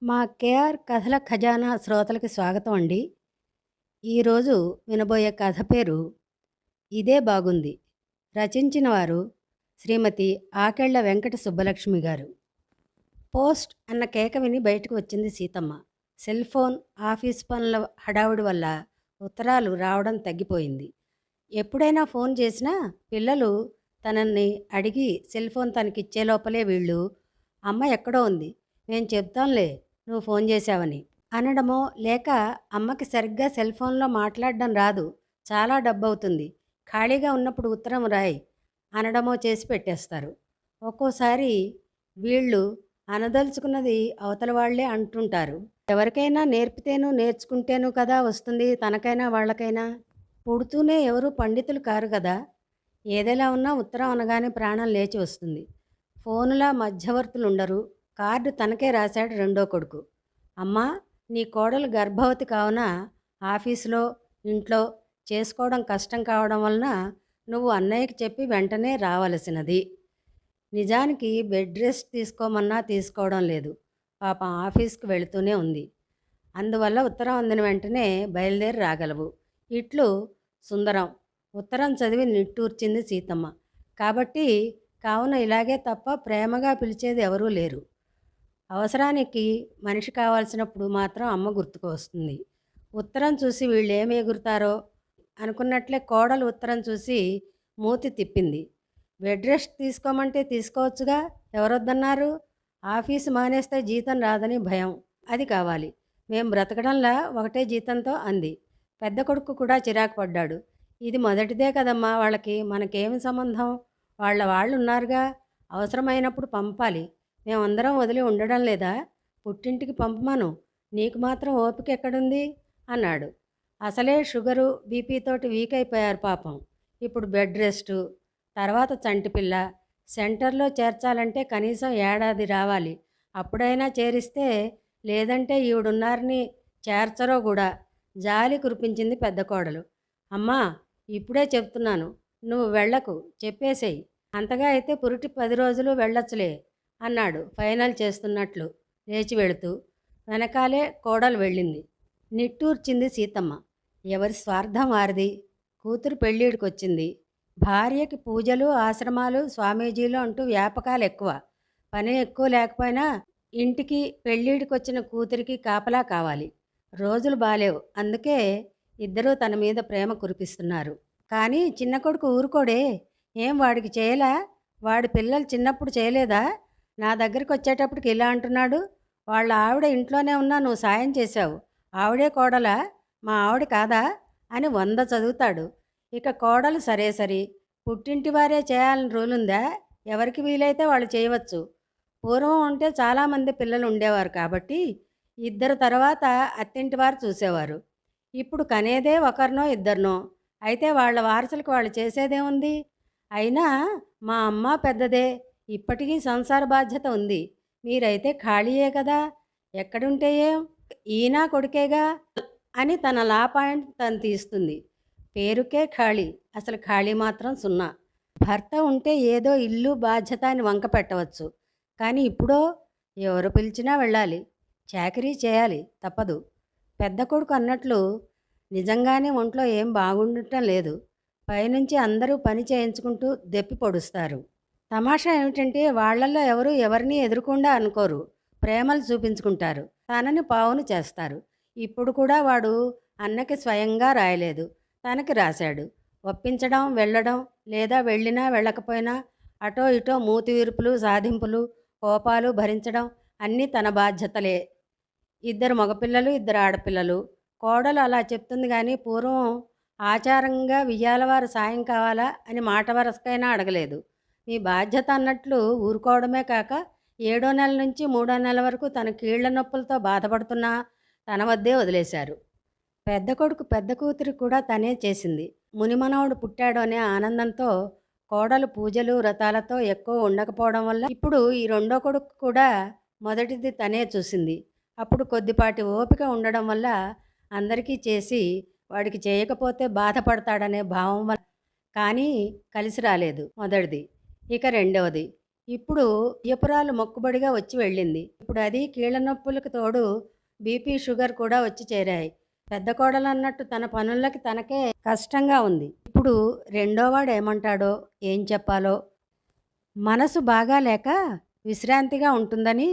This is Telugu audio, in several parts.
మా కేఆర్ కథల ఖజానా శ్రోతలకి స్వాగతం అండి. ఈరోజు వినబోయే కథ పేరు ఇదే బాగుంది. రచించిన వారు శ్రీమతి ఆకెళ్ల వెంకట సుబ్బలక్ష్మి గారు. పోస్ట్ అన్న కేక విని బయటకు వచ్చింది సీతమ్మ. సెల్ ఫోన్, ఆఫీస్ పనుల హడావుడి వల్ల ఉత్తరాలు రావడం తగ్గిపోయింది. ఎప్పుడైనా ఫోన్ చేసినా పిల్లలు తనని అడిగి సెల్ ఫోన్ తనకిచ్చే లోపలే వీళ్ళు, అమ్మ ఎక్కడో ఉంది, నేను చెప్తాంలే నువ్వు ఫోన్ చేశావని అనడమో, లేక అమ్మకి సరిగ్గా సెల్ ఫోన్లో మాట్లాడడం రాదు, చాలా డబ్బు అవుతుంది, ఖాళీగా ఉన్నప్పుడు ఉత్తరం రాయి అనడమో చేసి పెట్టేస్తారు. ఒక్కోసారి వీళ్ళు అనదలుచుకున్నది అవతల వాళ్లే అంటుంటారు. ఎవరికైనా నేర్పితేనూ నేర్చుకుంటేనూ కదా వస్తుంది, తనకైనా వాళ్ళకైనా. పుడుతూనే ఎవరు పండితులు కారు కదా. ఏదైలా ఉన్నా ఉత్తరం అనగానే ప్రాణం లేచి వస్తుంది. ఫోనులా మధ్యవర్తులు ఉండరు. కార్డు తనకే రాశాడు రెండో కొడుకు. అమ్మా, నీ కోడలు గర్భవతి కావున ఆఫీసులో ఇంట్లో చేసుకోవడం కష్టం కావడం వలన నువ్వు అన్నయ్యకి చెప్పి వెంటనే రావలసినది. నిజానికి బెడ్ రెస్ట్ తీసుకోమన్నా తీసుకోవడం లేదు. పాపం ఆఫీస్కి వెళుతూనే ఉంది. అందువల్ల ఉత్తరం అందిన వెంటనే బయలుదేరి రాగలవు. ఇట్లు సుందరం. ఉత్తరం చదివి నిట్టూర్చింది సీతమ్మ. కాబట్టి కావున ఇలాగే తప్ప ప్రేమగా పిలిచేది ఎవరూ లేరు. అవసరానికి మనిషి కావాల్సినప్పుడు మాత్రం అమ్మ గుర్తుకు వస్తుంది. ఉత్తరం చూసి వీళ్ళు ఏమి ఎగురుతారో అనుకున్నట్లే కోడలు ఉత్తరం చూసి మూతి తిప్పింది. బెడ్ రెస్ట్ తీసుకోమంటే తీసుకోవచ్చుగా, ఎవరొద్దన్నారు? ఆఫీసు మానేస్తే జీతం రాదని భయం, అది కావాలి. మేం బ్రతకడంలా ఒకటే జీతంతో అంది. పెద్ద కొడుకు కూడా చిరాకు పడ్డాడు. ఇది మొదటిదే కదమ్మా వాళ్ళకి, మనకేమి సంబంధం? వాళ్ళు ఉన్నారుగా, అవసరమైనప్పుడు పంపాలి. మేమందరం వదిలి ఉండడం లేదా? పుట్టింటికి పంపమను, నీకు మాత్రం ఓపిక ఎక్కడుంది అన్నాడు. అసలే షుగరు బీపీతోటి వీక్ అయిపోయారు పాపం. ఇప్పుడు బెడ్ రెస్టు, తర్వాత చంటిపిల్ల. సెంటర్లో చేర్చాలంటే కనీసం ఏడాది రావాలి. అప్పుడైనా చేరిస్తే, లేదంటే ఈవిడున్నారని చేర్చరో కూడా. జాలి కురిపించింది పెద్ద కోడలు. అమ్మా, ఇప్పుడే చెప్తున్నాను, నువ్వు వెళ్ళకు, చెప్పేసేయి. అంతగా అయితే పురిటి 10 రోజులు వెళ్ళొచ్చులే అన్నాడు ఫైనల్ చేస్తున్నట్లు లేచి వెళుతూ. వెనకాలే కోడలు వెళ్ళింది. నిట్టూర్చింది సీతమ్మ. ఎవరి స్వార్థం వారిది. కూతురు పెళ్ళిడికొచ్చింది. భార్యకి పూజలు, ఆశ్రమాలు, స్వామీజీలు అంటూ వ్యాపకాలు ఎక్కువ. పని ఎక్కువ లేకపోయినా ఇంటికి పెళ్ళిడికొచ్చిన కూతురికి కాపలా కావాలి. రోజులు బాలేవు, అందుకే ఇద్దరూ తన మీద ప్రేమ కురిపిస్తున్నారు. కానీ చిన్న కొడుకు ఊరుకోడే. ఏం వాడికి చేయలా? వాడి పిల్లలు చిన్నప్పుడు చేయలేదా? నా దగ్గరికి వచ్చేటప్పటికి ఇలా అంటున్నాడు. వాళ్ళ ఆవిడ ఇంట్లోనే ఉన్నా నువ్వు సాయం చేశావు, ఆవిడే కోడలా, మా ఆవిడ కాదా అని 100 చదువుతాడు. ఇక కోడలు సరే సరి, పుట్టింటి వారే చేయాలని రూలుందా? ఎవరికి వీలైతే వాళ్ళు చేయవచ్చు. పూర్వం ఉంటే చాలామంది పిల్లలు ఉండేవారు కాబట్టి ఇద్దరు తర్వాత అత్తింటి వారు చూసేవారు. ఇప్పుడు కనేదే ఒకరినో ఇద్దరినో. అయితే వాళ్ళ వారసులకు వాళ్ళు చేసేదేముంది? అయినా మా అమ్మ పెద్దదే, ఇప్పటికీ సంసార బాధ్యత ఉంది. మీరైతే ఖాళీయే కదా, ఎక్కడుంటే ఏం, ఈయన కొడుకేగా అని తన లా పాయింట్ తను తీస్తుంది. పేరుకే ఖాళీ, అసలు ఖాళీ మాత్రం సున్నా. భర్త ఉంటే ఏదో ఇల్లు బాధ్యత అని వంక పెట్టవచ్చు. కానీ ఇప్పుడో ఎవరు పిలిచినా వెళ్ళాలి, చాకరీ చేయాలి, తప్పదు. పెద్ద కొడుకు అన్నట్లు నిజంగానే ఒంట్లో ఏం బాగుండటం లేదు. పైనుంచి అందరూ పని చేయించుకుంటూ దెప్పి పొడుస్తారు. తమాషా ఏమిటంటే వాళ్లల్లో ఎవరు ఎవరిని ఎదురుకుండా అనుకోరు, ప్రేమలు చూపించుకుంటారు, తనని పావును చేస్తారు. ఇప్పుడు కూడా వాడు అన్నకి స్వయంగా రాయలేదు, తనకి రాశాడు. ఒప్పించడం, వెళ్ళడం, లేదా వెళ్ళినా వెళ్ళకపోయినా అటో ఇటో మూతి వీర్పులు, సాధింపులు, కోపాలు భరించడం అన్నీ తన బాధ్యతలే. 2 మగపిల్లలు, 2 ఆడపిల్లలు. కోడలు అలా చెప్తుంది కానీ పూర్వం ఆచారంగా వియ్యాలవారు సాయం కావాలా అని మాట వరసకైనా అడగలేదు. మీ బాధ్యత అన్నట్లు ఊరుకోవడమే కాక 7వ నెల నుంచి 3వ నెల వరకు తన కీళ్ల నొప్పులతో బాధపడుతున్నా తన వద్దే వదిలేశారు. పెద్ద కొడుకు పెద్ద కూతురి కూడా తనే చేసింది. మునిమనవుడు పుట్టాడు అనే ఆనందంతో కోడలు పూజలు వ్రతాలతో ఎక్కువ ఉండకపోవడం వల్ల ఇప్పుడు ఈ రెండో కొడుకు కూడా మొదటిది తనే చూసింది. అప్పుడు కొద్దిపాటి ఓపిక ఉండడం వల్ల అందరికీ చేసి వాడికి చేయకపోతే బాధపడతాడనే భావం వల్ల. కానీ కలిసి రాలేదు మొదటిది. ఇక రెండవది. ఇప్పుడు వియ్యపురాలు మొక్కుబడిగా వచ్చి వెళ్ళింది. ఇప్పుడు అది కీళ్ళ నొప్పులకు తోడు బీపీ, షుగర్ కూడా వచ్చి చేరాయి. పెద్ద కోడలన్నట్టు తన పనులకి తనకే కష్టంగా ఉంది. ఇప్పుడు రెండోవాడు ఏమంటాడో, ఏం చెప్పాలో. మనసు బాగా లేక విశ్రాంతిగా ఉంటుందని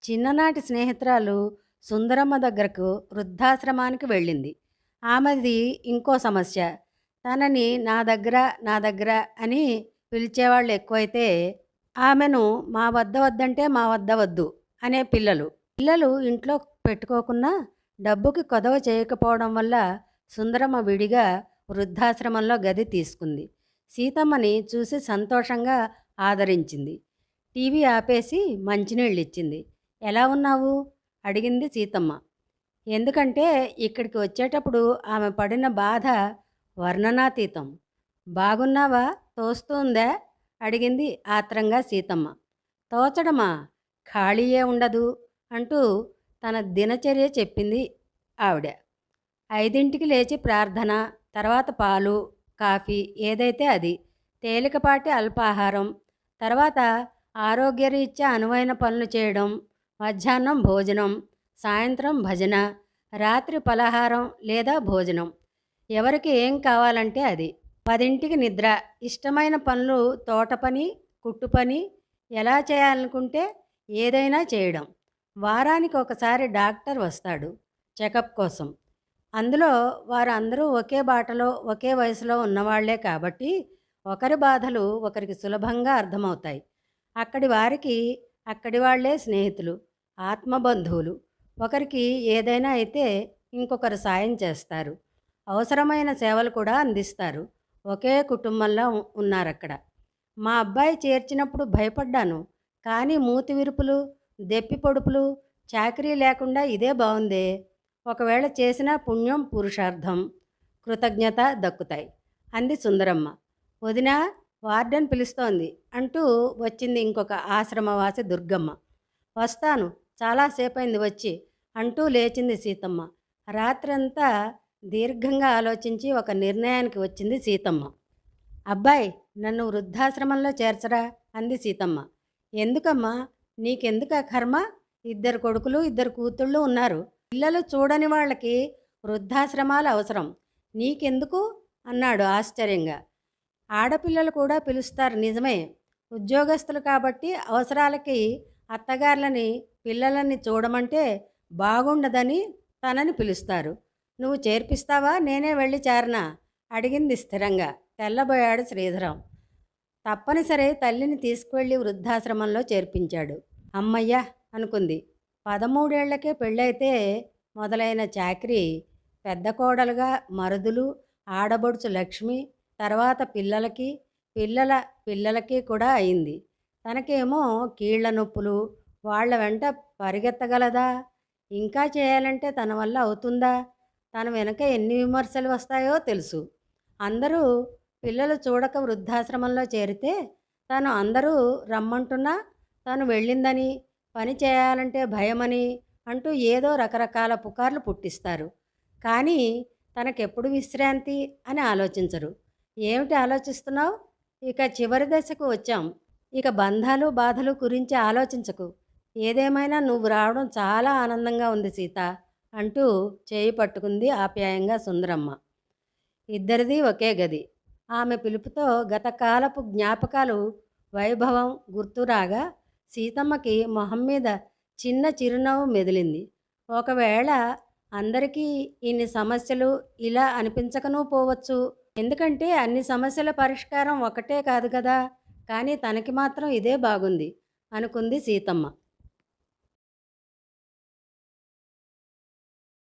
చిన్ననాటి స్నేహితురాలు సుందరమ్మ దగ్గరకు వృద్ధాశ్రమానికి వెళ్ళింది. ఆమెది ఇంకో సమస్య. తనని నా దగ్గర అని పిలిచేవాళ్ళు ఎక్కువైతే ఆమెను మా వద్ద వద్దంటే మా వద్ద వద్దు అనే పిల్లలు. పిల్లలు ఇంట్లో పెట్టుకోకున్నా డబ్బుకి కొదవ చేయకపోవడం వల్ల సుందరమ్మ విడిగా వృద్ధాశ్రమంలో గది తీసుకుంది. సీతమ్మని చూసి సంతోషంగా ఆదరించింది. టీవీ ఆపేసి మంచినీళ్ళిచ్చింది. ఎలా ఉన్నావు అడిగింది సీతమ్మ. ఎందుకంటే ఇక్కడికి వచ్చేటప్పుడు ఆమె పడిన బాధ వర్ణనాతీతం. బాగున్నావా, తోస్తుందా అడిగింది ఆత్రంగా సీతమ్మ. తోచడమా, ఖాళీయే ఉండదు అంటూ తన దినచర్య చెప్పింది ఆవిడ. 5ంటికి లేచి ప్రార్థన, తర్వాత పాలు, కాఫీ ఏదైతే అది, తేలికపాటి అల్పాహారం, తర్వాత ఆరోగ్యరీత్యా అనువైన పనులు చేయడం, మధ్యాహ్నం భోజనం, సాయంత్రం భజన, రాత్రి పలహారం లేదా భోజనం. ఎవరికి ఏం కావాలంటే అది. 10ంటికి నిద్ర, ఇష్టమైన పనులు, తోట పని, కుట్టు పని, ఎలా చేయాలనుకుంటే ఏదైనా చేయడం. వారానికి ఒకసారి డాక్టర్ వస్తాడు చెకప్ కోసం. అందులో వారు అందరూ ఒకే బాటలో ఒకే వయసులో ఉన్నవాళ్లే కాబట్టి ఒకరి బాధలు ఒకరికి సులభంగా అర్థమవుతాయి. అక్కడి వారికి అక్కడి వాళ్లే స్నేహితులు, ఆత్మబంధువులు. ఒకరికి ఏదైనా అయితే ఇంకొకరు సాయం చేస్తారు, అవసరమైన సేవలు కూడా అందిస్తారు. ఒకే కుటుంబంలో ఉన్నారక్కడ. మా అబ్బాయి చేర్చినప్పుడు భయపడ్డాను, కానీ మూతి విరుపులు, దెప్పి పొడుపులు, చాకరీ లేకుండా ఇదే బాగుందే. ఒకవేళ చేసిన పుణ్యం పురుషార్థం, కృతజ్ఞత దక్కుతాయి అంది సుందరమ్మ. వదినా, వార్డెన్ పిలుస్తోంది అంటూ వచ్చింది ఇంకొక ఆశ్రమవాసి దుర్గమ్మ. వస్తాను, చాలాసేపైంది వచ్చి అంటూ లేచింది సీతమ్మ. రాత్రంతా దీర్ఘంగా ఆలోచించి ఒక నిర్ణయానికి వచ్చింది సీతమ్మ. అబ్బాయి, నన్ను వృద్ధాశ్రమంలో చేర్చరా అంది సీతమ్మ. ఎందుకమ్మా, నీకెందుకు కర్మ? 2 కొడుకులు 2 కూతుళ్ళు ఉన్నారు. పిల్లలు చూడని వాళ్ళకి వృద్ధాశ్రమాలు అవసరం, నీకెందుకు అన్నాడు ఆశ్చర్యంగా. ఆడపిల్లలు కూడా పిలుస్తారు నిజమే, ఉద్యోగస్తులు కాబట్టి అవసరాలకి అత్తగారులని పిల్లలని చూడమంటే బాగుండదని తనని పిలుస్తారు. నువ్వు చేర్పిస్తావా, నేనే వెళ్ళి చేరనా అడిగింది స్థిరంగా. తెల్లబోయాడు శ్రీధరం. తప్పనిసరి తల్లిని తీసుకువెళ్ళి వృద్ధాశ్రమంలో చేర్పించాడు. అమ్మయ్య అనుకుంది. 13 ఏళ్లకే పెళ్ళైతే మొదలైన చాకరీ పెద్ద కోడలుగా మరుదులు, ఆడబొడుచు లక్ష్మి, తర్వాత పిల్లలకి, పిల్లల పిల్లలకి కూడా అయింది. తనకేమో కీళ్ల నొప్పులు, వాళ్ల వెంట పరిగెత్తగలదా? ఇంకా చేయాలంటే తన వల్ల అవుతుందా? తన వెనక ఎన్ని విమర్శలు వస్తాయో తెలుసు. అందరూ పిల్లలు చూడక వృద్ధాశ్రమంలో చేరితే తను అందరూ రమ్మంటున్నా తను వెళ్ళిందని, పని చేయాలంటే భయమని అంటూ ఏదో రకరకాల పుకార్లు పుట్టిస్తారు. కానీ తనకెప్పుడు విశ్రాంతి అని ఆలోచించరు. ఏమిటి ఆలోచిస్తున్నావు? ఇక చివరి దశకు వచ్చాం. ఇక బంధాలు బాధలు గురించి ఆలోచించకు. ఏదేమైనా నువ్వు రావడం చాలా ఆనందంగా ఉంది సీత అంటూ చేయి పట్టుకుంది ఆప్యాయంగా సుందరమ్మ. ఇద్దరిది ఒకే గది. ఆమె పిలుపుతో గతకాలపు జ్ఞాపకాలు వైభవం గుర్తురాగా సీతమ్మకి మొహం మీద చిన్న చిరునవ్వు మెదిలింది. ఒకవేళ అందరికీ ఇన్ని సమస్యలు ఇలా అనిపించకనూ పోవచ్చు. ఎందుకంటే అన్ని సమస్యల పరిష్కారం ఒకటే కాదు కదా. కానీ తనకి మాత్రం ఇదే బాగుంది అనుకుంది సీతమ్మ.